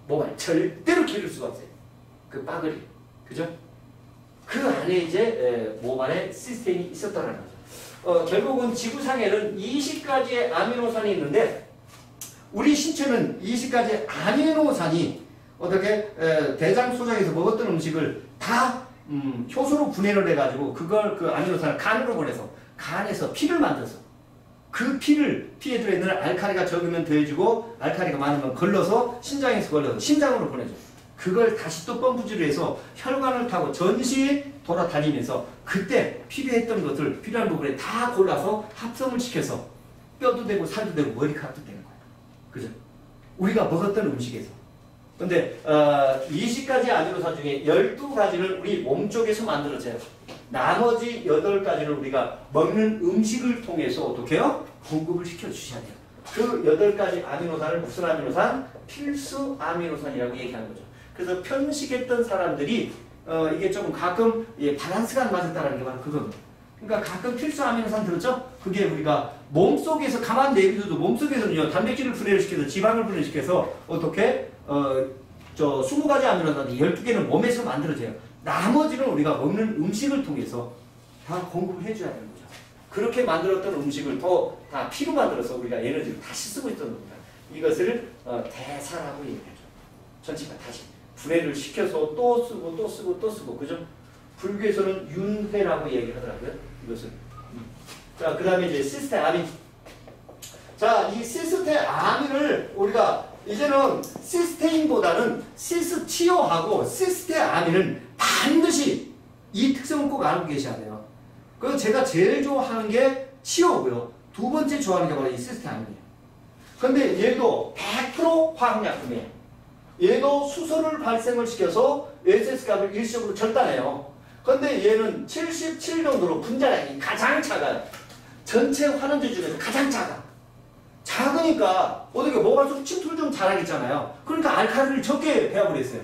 모발 절대로 기를 수가 없어요. 그 빠글이. 그죠? 그 안에 이제 모발에 시스템이 있었다는 거죠. 결국은 지구상에는 20가지의 아미노산이 있는데 우리 신체는 20가지의 아미노산이 어떻게 대장 소장에서 먹었던 음식을 다 효소로 분해를 해가지고 그걸 그 아미노산을 간으로 보내서 간에서 피를 만들어서 그 피에 들어있는 알칼리가 적으면 더해주고 알칼리가 많으면 걸러서 신장에서 걸러서 심장으로 보내줘. 그걸 다시 또 펌프질을 해서 혈관을 타고 전시에 돌아다니면서 그때 필요했던 것들 필요한 부분에 다 골라서 합성을 시켜서 뼈도 되고 살도 되고 머리카락도 되는 거예요. 그죠? 우리가 먹었던 음식에서. 근데 20가지 아미노산 중에 12가지는 우리 몸쪽에서 만들어져요. 나머지 8가지는 우리가 먹는 음식을 통해서 어떻게 해요? 공급을 시켜주셔야 돼요. 그 8가지 아미노산을 무슨 아미노산? 필수 아미노산이라고 얘기하는 거죠. 그래서 편식했던 사람들이 이게 조금 가끔 밸런스가 안 맞았다는 게 바로 그겁니다. 그러니까 가끔 필수 아미노산 들었죠? 그게 우리가 몸속에서 가만 내비둬도 몸속에서는요 단백질을 분해를 시켜서 지방을 분해시켜서 어떻게 20가지 아미노산 12개는 몸에서 만들어져요. 나머지는 우리가 먹는 음식을 통해서 다 공급을 해줘야 되는 거죠. 그렇게 만들었던 음식을 다 피로 만들어서 우리가 에너지를 다시 쓰고 있던 겁니다. 이것을 대사라고 얘기하죠. 전체가 다시 분해를 시켜서 또 쓰고 또 쓰고 또 쓰고 그죠? 불교에서는 윤회라고 얘기하더라고요. 이것을. 자, 그 다음에 이제 시스테 아민. 자, 이 시스테 아민을 우리가 이제는 시스테인보다는 시스티오하고 시스테 아민은 반드시 이 특성을 꼭 알고 계셔야 돼요. 그래서 제가 제일 좋아하는 게 치오고요. 두 번째 좋아하는 게 바로 이 시스테 아민이에요. 근데 얘도 100% 화학약품이에요. 얘도 수소를 발생을 시켜서 SS값을 일시적으로 절단해요. 근데 얘는 77 정도로 분자량이 가장 작아요. 전체 환원제 중에서 가장 작아. 작으니까 어떻게 모발 속 침투를 좀 잘하겠잖아요. 그러니까 알칼리를 적게 배합을 했어요.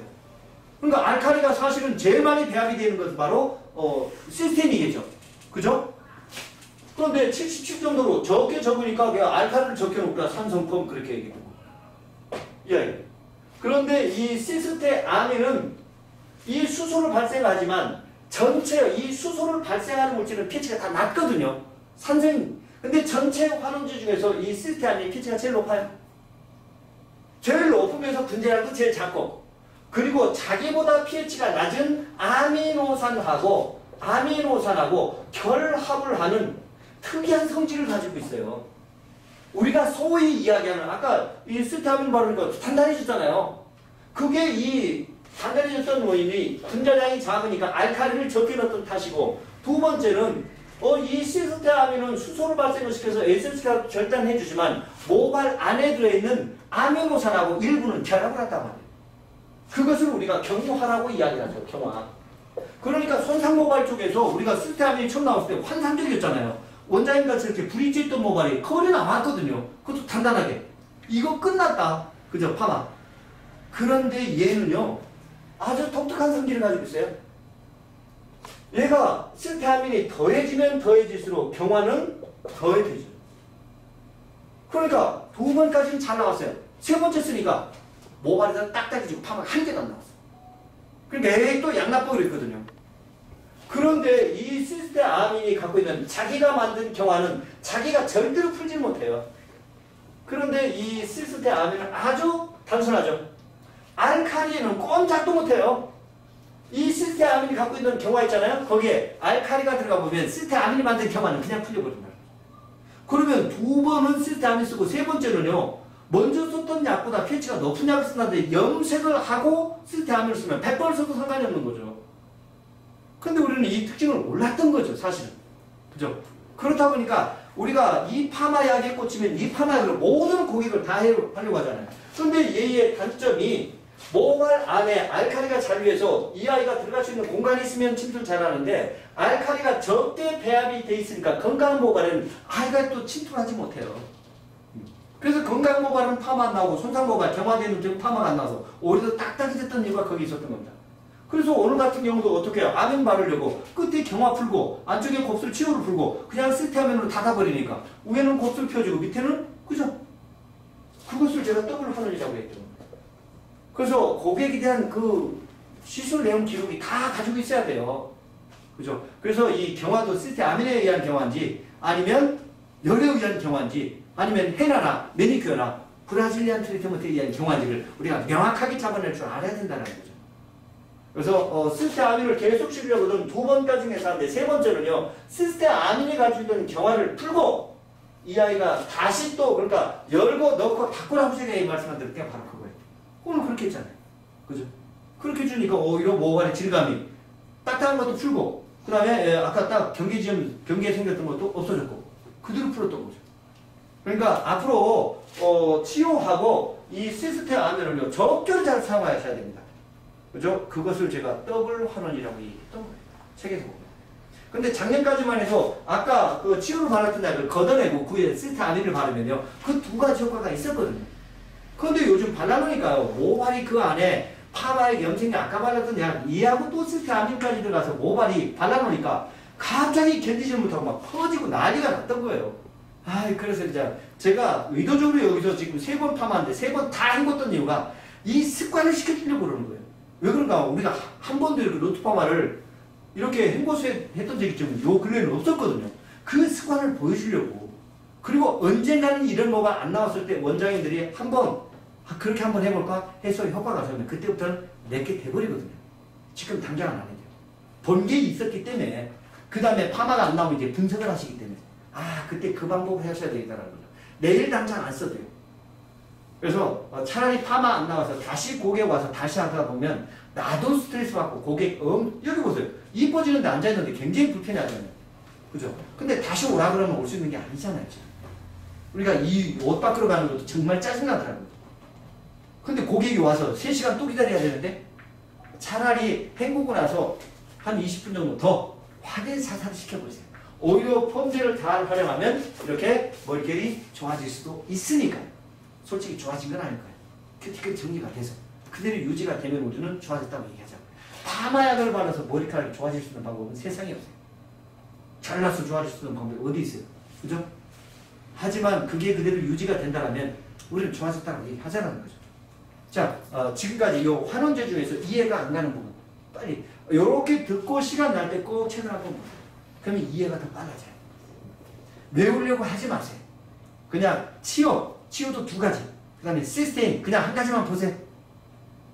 그러니까 알칼리가 사실은 제일 많이 배합이 되는 것은 바로 시스테인이겠죠. 그죠? 그런데 77 정도로 적게 적으니까 그냥 알칼리를 적게 놓고라 산성펌 그렇게 얘기하고. 예. 그런데 이 시스테 아민은 이 수소를 발생하지만 전체 이 수소를 발생하는 물질은 pH가 다 낮거든요. 근데 전체 환원제 중에서 이 시스테 아민의 pH가 제일 높아요. 제일 높으면서 분자량도 제일 작고 그리고 자기보다 pH가 낮은 아미노산하고 결합을 하는 특이한 성질을 가지고 있어요. 우리가 소위 이야기하는 아까 이 시스테아민 바르니까 단단해졌잖아요. 그게 이 단단해졌던 원인이 분자량이 작으니까 알칼리를 적게 넣었던 탓이고 두 번째는 이 시스테아민은 수소를 발생을 시켜서 SS가 절단해주지만 모발 안에 들어있는 아미노산하고 일부는 결합을 한단 말이에요. 그것을 우리가 경화라고 이야기하죠. 경화. 그러니까 손상모발 쪽에서 우리가 시스테아민이 처음 나왔을 때 환상적이었잖아요. 원자인같이 이렇게 브릿지했던 모발이 컬이 나왔거든요. 그것도 단단하게. 이거 끝났다. 그죠? 파마. 그런데 얘는요. 아주 독특한 성질을 가지고 있어요. 얘가 시스테아민이 더해지면 더해질수록 경화는 더해지죠. 그러니까 두 번까지는 잘 나왔어요. 세 번째 쓰니까 모발에서 딱딱해지고 파마가 한 개도 안 나왔어요. 그러니까 얘 또 양납법으로 있거든요. 그런데 이 시스테아민이 갖고 있는 자기가 만든 경화는 자기가 절대로 풀지 못해요. 그런데 이 시스테아민은 아주 단순하죠. 알칼리는 꼼짝도 못해요. 이 시스테아민이 갖고 있는 경화 있잖아요. 거기에 알칼리가 들어가 보면 시스테아민이 만든 경화는 그냥 풀려버린다. 그러면 두 번은 시스테아민 쓰고 세 번째는요. 먼저 썼던 약보다 pH가 높은 약을 쓴다는데 염색을 하고 시스테아민을 쓰면 100번을 써도 상관이 없는 거죠. 근데 우리는 이 특징을 몰랐던 거죠, 사실은. 그죠? 그렇다 보니까 우리가 이 파마약에 꽂히면 이 파마약으로 모든 고객을 다 하려고 하잖아요. 근데 얘의 단점이 모발 안에 알칼리가 잔류해서 이 아이가 들어갈 수 있는 공간이 있으면 침투를 잘하는데 알칼리가 적게 배합이 돼 있으니까 건강한 모발은 아이가 또 침투를 하지 못해요. 그래서 건강한 모발은 파마 안 나오고 손상 모발, 경화되는 파마가 안 나와서 오히려 딱딱해졌던 이유가 거기 있었던 겁니다. 그래서 오늘 같은 경우도 어떻게 해요? 아민 바르려고 끝에 경화 풀고 안쪽에 곱슬 치유를 풀고 그냥 시스테아민으로 닫아버리니까 위에는 곱슬 펴주고 밑에는 그죠? 그것을 제가 더블 환원이라고 했죠. 그래서 고객에 대한 그 시술 내용 기록이 다 가지고 있어야 돼요. 그죠? 그래서 이 경화도 시스템 아민에 의한 경화인지 아니면 열에 의한 경화인지 아니면 헤나나 매니큐어나 브라질리안 트리트먼트에 의한 경화인지를 우리가 명확하게 잡아낼 줄 알아야 된다는 거죠. 그래서 시스템 아민을 계속 치려거든 두 번까지는 하는데 세 번째는요. 시스템 아민이 가지고 있는 경화를 풀고 이 아이가 다시 또 그러니까 열고 넣고 바꾸라고 제가 이 말씀한 대로 그냥 바로 그거예요. 오늘 그렇게 했잖아요. 그죠? 그렇게 해주니까 오히려 모발의 질감이 딱딱한 것도 풀고 그 다음에 아까 딱 경계에 생겼던 것도 없어졌고 그대로 풀었던 거죠. 그러니까 앞으로 치료하고 이 시스템 아면을요 적절히 잘 사용하셔야 됩니다. 그죠? 그것을 제가 더블 환원이라고 얘기했던 거예요. 책에서 보면. 근데 작년까지만 해도 아까 그 치료를 받았던 약을 걷어내고 그에 시스템 아민을 바르면요 그 두 가지 효과가 있었거든요. 그런데 요즘 발라놓으니까요 모발이 그 안에 파마의 염증이 아까 발랐던 약 이하고 또 시스템 아민까지 들어가서 모발이 발라놓으니까 갑자기 견디지 못하고 막 퍼지고 난리가 났던 거예요. 그래서 이제 제가 의도적으로 여기서 지금 3번 파마인데 3번 다 헹궜던 이유가 이 습관을 시켜주려고 그러는 거예요. 왜 그런가? 우리가 한 번도 이렇게 로트 파마를 이렇게 헹궈서 했던 적이 좀 요 근래는 없었거든요. 그 습관을 보여주려고. 그리고 언젠가는 이런 뭐가 안 나왔을 때 원장님들이 한번 그렇게 한번 해볼까 해서 효과가 좋으면 그때부터는 내게 돼버리거든요. 지금 당장 안 해요. 본 게 있었기 때문에 그 다음에 파마가 안 나오면 이제 분석을 하시기 때문에 그때 그 방법을 하셔야 되겠다는 거죠. 내일 당장 안 써도요. 그래서 차라리 파마 안 나와서 다시 고객 와서 다시 하다 보면 나도 스트레스 받고 고객 여기 보세요. 이뻐지는데 앉아있는데 굉장히 불편하잖아요. 그죠? 근데 다시 오라 그러면 올 수 있는 게 아니잖아요. 지금. 우리가 이 옷 밖으로 가는 것도 정말 짜증나더라고요. 근데 고객이 와서 3시간 또 기다려야 되는데 차라리 헹구고 나서 한 20분 정도 더 확인 사살을 시켜보세요. 오히려 펌제를 잘 활용하면 이렇게 머릿결이 좋아질 수도 있으니까요. 솔직히 좋아진 건 아닐 거예요. 큐티클 정리가 돼서 그대로 유지가 되면 우리는 좋아졌다고 얘기하죠. 파마약을 발라서 머리카락이 좋아질 수 있는 방법은 세상에 없어요. 잘라서 좋아질 수 있는 방법이 어디 있어요? 그죠? 하지만 그게 그대로 유지가 된다면 우리는 좋아졌다고 얘기하자는 거죠. 자, 지금까지 이 환원제 중에서 이해가 안 가는 부분 빨리 이렇게 듣고 시간 날 때 꼭 책을 한번 보세요. 그러면 이해가 더 빨라져요. 외우려고 하지 마세요. 그냥 치료도 2가지. 그 다음에 시스템 그냥 한 가지만 보세요.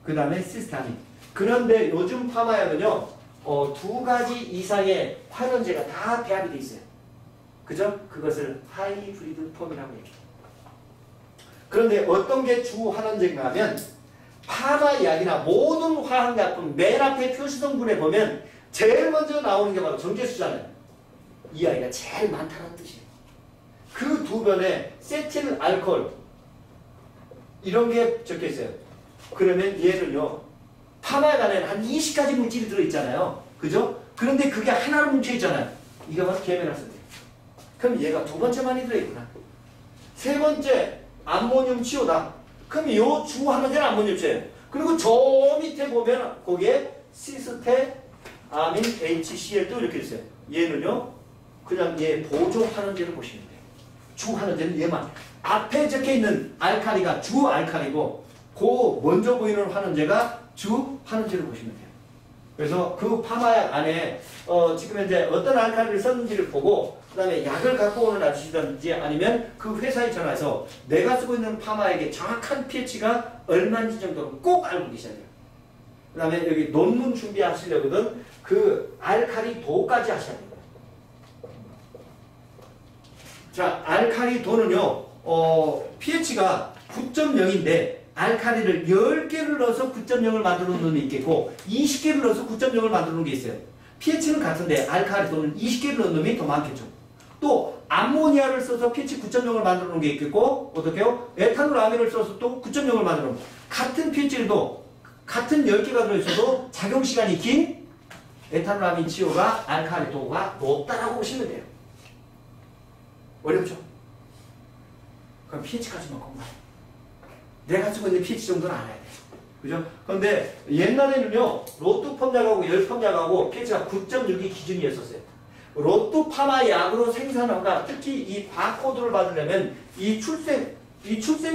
그 다음에 시스템이. 그런데 요즘 파마약은요 2가지 이상의 환원제가 다 배합이 돼 있어요. 그죠? 그것을 하이브리드 폼이라고 얘기해요. 그런데 어떤 게 주 환원제인가 하면 파마약이나 모든 화학약품 맨 앞에 표시성분에 보면 제일 먼저 나오는 게 바로 정제수잖아요. 이 아이가 제일 많다는 뜻이에요. 그 두 변에 세틸 알코올 이런 게 적혀 있어요. 그러면 얘는요 파마약 안에는 한 20가지 물질이 들어있잖아요. 그죠? 그런데 그게 하나로 뭉쳐있잖아요. 이거 바로 계면활성제. 그럼 얘가 2번째만이 들어있구나. 3번째 암모늄 치오다. 그럼 요 주 환원제는 암모늄제예요. 그리고 저 밑에 보면 거기에 시스테 아민 HCl도 이렇게 있어요. 얘는요 그냥 얘 보조 환원제를 보시면 돼요. 주 환원제는 얘만. 앞에 적혀있는 알칼리가 주 알칼리고 그 먼저 보이는 환원제가 주 환원제를 보시면 돼요. 그래서 그 파마약 안에 지금 현재 어떤 알칼리를 썼는지를 보고 그 다음에 약을 갖고 오는 아저씨든지 아니면 그 회사에 전화해서 내가 쓰고 있는 파마약의 정확한 pH가 얼마인지 정도를 꼭 알고 계셔야 돼요. 그 다음에 여기 논문 준비하시려거든 그 알칼리 도까지 하셔야 돼요. 자, 알칼리 도는요 pH가 9.0인데 알칼리를 10개를 넣어서 9.0을 만들어 놓는 게 있겠고 20개를 넣어서 9.0을 만들어 놓는 게 있어요. pH는 같은데 알칼리 도는 20개를 넣는 놈이 더 많겠죠. 또 암모니아를 써서 pH 9.0을 만들어 놓은 게 있겠고 어떻게요? 에탄올 아민을 써서 또 9.0을 만들어 놓은 같은 pH도 같은 10개가 들어있어도 작용시간이 긴 에탄올 아민 치오가 알칼리 도가 높다라고 보시면 돼요. 어렵죠? 그럼 pH까지만 공부해요. 내가 쓰고 있는 pH 정도는 알아야 돼. 그죠? 그런데 옛날에는요, 로또 펌약하고 열 펌약하고 pH가 9.6이 기준이었었어요. 로또 파마 약으로 생산한가, 특히 이 바코드를 받으려면, 이 출생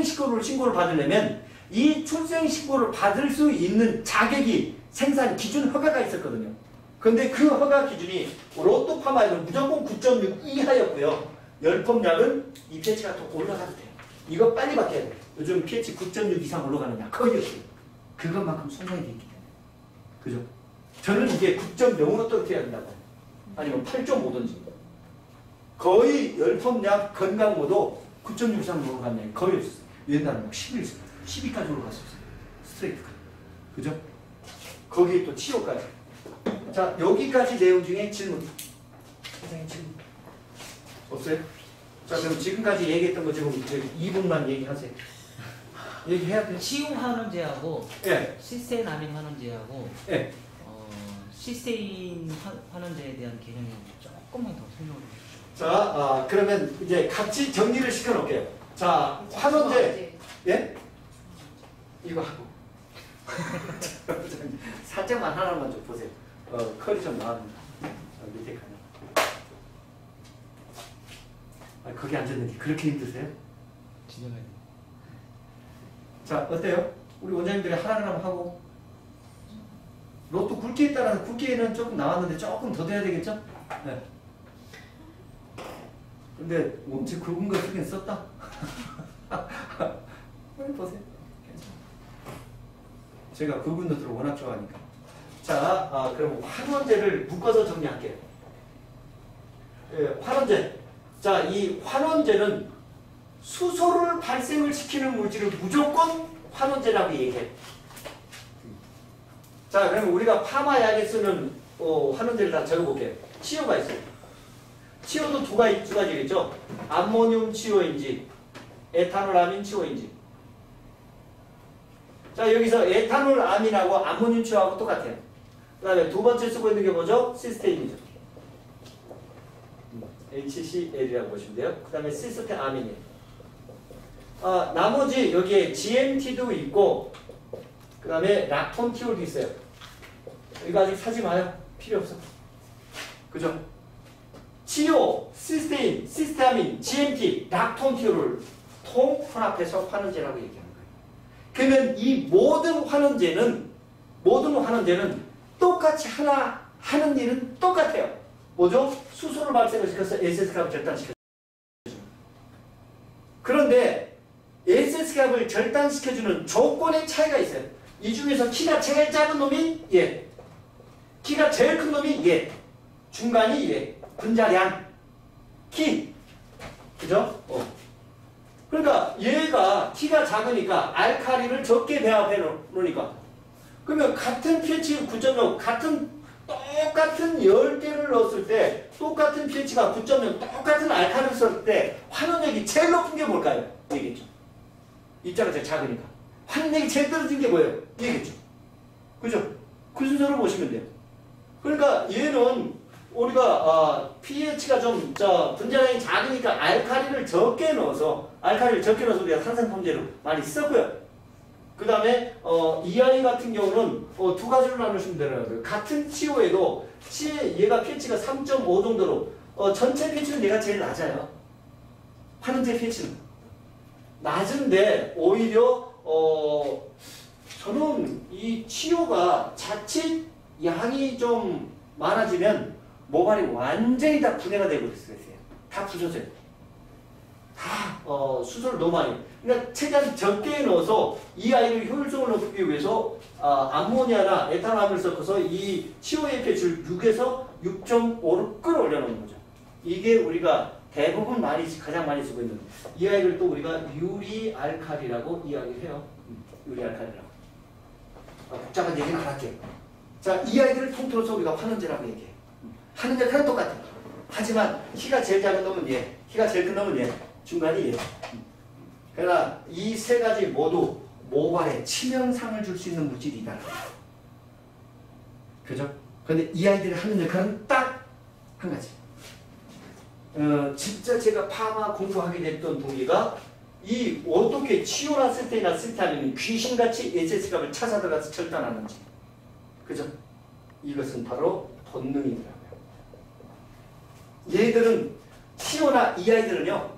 신고를 받으려면, 이 출생신고를 받을 수 있는 자격이 생산 기준 허가가 있었거든요. 근데 그 허가 기준이 로또 파마에는 무조건 9.6 이하였고요. 열펌약은 이 pH가 더 올라가도 돼요. 이거 빨리 바뀌어야 돼요. 요즘 pH 9.6 이상 올라가느냐 거의 없어요. 그것만큼 손상이 되기 때문에. 그죠? 저는 이게 9.0으로 떨어뜨려야 된다고. 아니면 8.5든지. 거의 열펌약 건강모도 9.6 이상 올라가면 거의 없었어요. 옛날에는 11, 12까지 올라갔었어요. 스트레이트까지. 그죠? 거기에 또 치료까지. 자, 여기까지 내용 중에 질문. 선생님 질문. 없어요? 자, 그럼 지금까지 얘기했던 거 지금 2분만 얘기하세요. 얘기해야 돼요? 치유 환원제하고 예. 시스테인 아민 환원제하고 예. 시스테인 환원제에 대한 개념이 조금만 더 설명을 해주시죠. 자, 그러면 이제 같이 정리를 시켜 놓을게요. 자, 환원제. 예? 이거 하고. 살짝만 하나만 좀 보세요. 컬이 좀 나왔는데. 밑에 가면. 거기 앉았는데 그렇게 힘드세요? 진정해. 자, 어때요? 우리 원장님들이 하나하나 하고. 로또 굵기에 따라서 굵기에는 조금 나왔는데 조금 더 돼야 되겠죠? 네. 근데 엄청 굵은 거 쓰긴 썼다. 보세요. 제가 굵은 노트를 워낙 좋아하니까. 자, 그럼 환원제를 묶어서 정리할게요. 예, 환원제. 자, 이 환원제는 수소를 발생을 시키는 물질을 무조건 환원제라고 얘기해요. 자, 그러면 우리가 파마약에 쓰는 환원제를 다 적어볼게요. 치료가 있어요. 치료도 두 가지겠죠. 암모늄 치료인지 에탄올 아민 치료인지. 자, 여기서 에탄올 아민하고 암모늄 치료하고 똑같아요. 그 다음에 두 번째 쓰고 있는 게 뭐죠? 시스테인이죠. HCl이라고 보시면 돼요. 그 다음에 시스테 아민이에요. 나머지 여기에 GMT도 있고 그 다음에 락톤티올도 있어요. 이거 아직 사지 마요. 필요 없어. 그죠? 치료, 시스테인, 시스테아민, GMT, 락톤티올을 통혼합해서 환원제라고 얘기하는 거예요. 그러면 이 모든 환원제는 똑같이 하는 일은 똑같아요. 뭐죠? 수소를 발생을 시켜서 SS값을 절단시켜줘요. 그런데 SS값을 절단시켜주는 조건의 차이가 있어요. 이 중에서 키가 제일 작은 놈이 얘, 키가 제일 큰 놈이 얘, 중간이 얘, 분자량, 키, 그죠? 그러니까 얘가 키가 작으니까 알칼리를 적게 배합해 놓으니까 그러면 같은 pH 9.0 똑같은 10개를 넣었을 때 똑같은 pH가 9.0 똑같은 알칼리를 썼을 때 환원력이 제일 높은 게 뭘까요? 얘기했죠. 입자가 제일 작으니까. 환원력이 제일 떨어진 게 뭐예요? 얘기했죠. 그죠? 그 순서로 보시면 돼요. 그러니까 얘는 우리가 pH가 좀 분자량이 작으니까 알칼리를 적게 넣어서 우리가 산성펌제로 많이 썼고요. 그 다음에 이 아이 같은 경우는 두 가지로 나누시면 되는 같은 치오에도 얘가 pH가 3.5 정도로 전체 pH는 얘가 제일 낮아요. 환원제 pH는 낮은데 오히려 저는 이 치오가 자칫 양이 좀 많아지면 모발이 완전히 다 분해가 되고 있어요. 다 부서져요. 다 수소를 너무 많이. 그러니까 최대한 적게 넣어서 이 아이를 효율성을 높이기 위해서 암모니아나 에탄올을 섞어서 이 CO의 pH를 6에서 6.5로 끌어올려 놓는 거죠. 이게 우리가 대부분 가장 많이 쓰고 있는 이 아이를 또 우리가 유리알칼리라고 이야기를 해요. 유리알칼리라고. 복잡한 얘기는 안 할게요. 자, 이 아이들을 통틀어서 우리가 환원제라고 얘기해요. 하는 역할은 똑같아요. 하지만 키가 제일 작은 놈은 얘, 키가 제일 큰 놈은 얘, 중간이 얘. 그러나 이 세 가지 모두 모발에 치명상을 줄 수 있는 물질이다. 그죠? 그런데 이 아이들이 하는 역할은 딱 한 가지. 진짜 제가 파마 공부하게 됐던 동기가 이 어떻게 치오나 시스테인이나 시스테아민이 귀신같이 SS값을 찾아 들어가서 절단하는지. 그죠? 이것은 바로 본능이더라고요. 얘들은 치오나 이 아이들은요